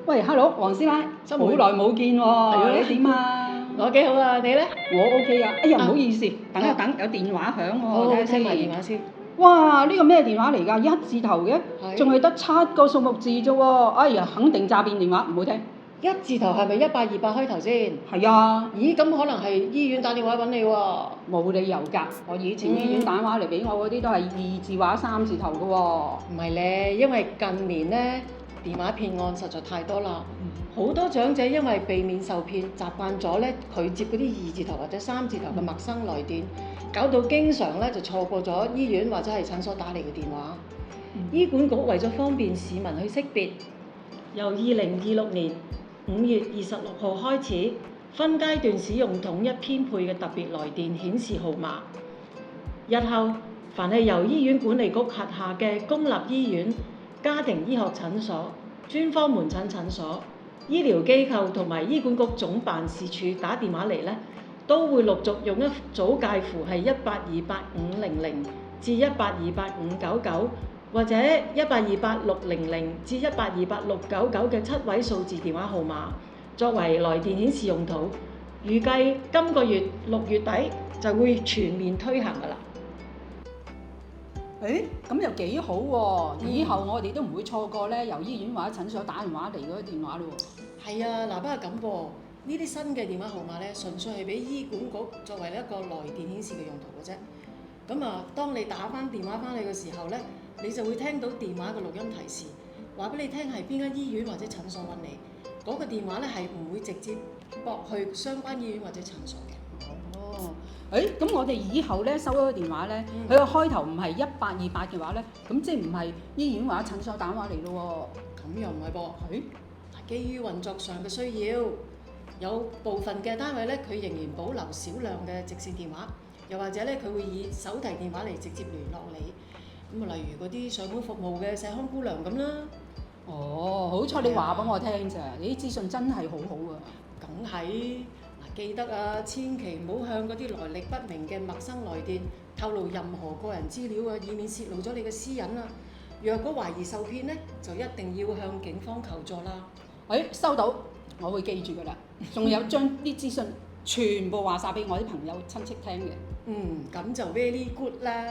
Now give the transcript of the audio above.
喂，hello，黃師奶，好妹耐冇見喎，啊你點啊？我幾好啊，你咧？我 OK 啊。哎呀，唔啊好意思，等一等，有電話響喎，好，睇下聽埋電先。話先。哇！呢個咩電話嚟㗎？一字頭嘅，係仲係得7個數目字啫喎。哎呀，肯定詐騙電話，唔好聽。一字頭係咪1828開頭先？係啊，咦，咁可能係醫院打電話揾你喎。冇理由㗎。我以前醫院打電話嚟俾我嗰啲都係2字或者3字頭嘅喎。唔係咧，因為近年咧電話騙案實在太多啦，好多長者因為避免受騙，習慣咗咧拒接嗰啲2字頭或者3字頭嘅陌生來電，搞到經常咧就錯過咗醫院或者係診所打嚟嘅電話。醫管局為咗方便市民去識別，由2026年5月26號開始，分階段使用統一編配嘅特別來電顯示號碼。日後，凡係由醫院管理局轄下嘅公立醫院、家庭醫學診所、專科門診診所、醫療機構同埋醫管局總辦事處打電話嚟呢，都會陸續用一組介乎係1828500至1828599或者1828600至1828699嘅7位數字電話號碼，作為來電顯示用途。預計今個月6月底就會全面推行㗎啦。咁又幾好喎！以後我哋都唔會錯過咧，由醫院或者診所打電話嚟嗰啲電話咯喎。係啊，嗱，不過咁噃，呢啲新嘅電話號碼咧，純粹係俾醫管局作為一個來電顯示嘅用途嘅啫。咁啊，當你打翻電話翻嚟嘅時候咧，你就會聽到電話嘅錄音提示，話俾你聽係邊間醫院或者診所揾你。嗰個電話咧係唔會直接駁去相關醫院或者診所嘅。哦，咁我哋以後咧收咗個電話咧，佢個開頭唔係1828嘅話咧，咁即係唔係醫院或者診所打電話嚟咯咁又唔係噃，基於運作上嘅需要，有部分嘅單位咧，佢仍然保留少量嘅直線電話，又或者咧佢會以手提電話嚟直接聯絡你。咁啊，例如嗰啲上門服務嘅社康姑娘咁啦。哦，好彩你話俾我聽咋，你啲資訊真係好好啊！梗係嗱，記得啊，千祈唔好向嗰啲來歷不明嘅陌生來電透露任何個人資料啊，以免泄露咗你嘅私隱啊。若果懷疑受騙咧，就一定要向警方求助啦。收到，我會記住㗎啦。仲有將啲資訊全部話晒俾我啲朋友親戚聽嘅。咁就 very good 啦。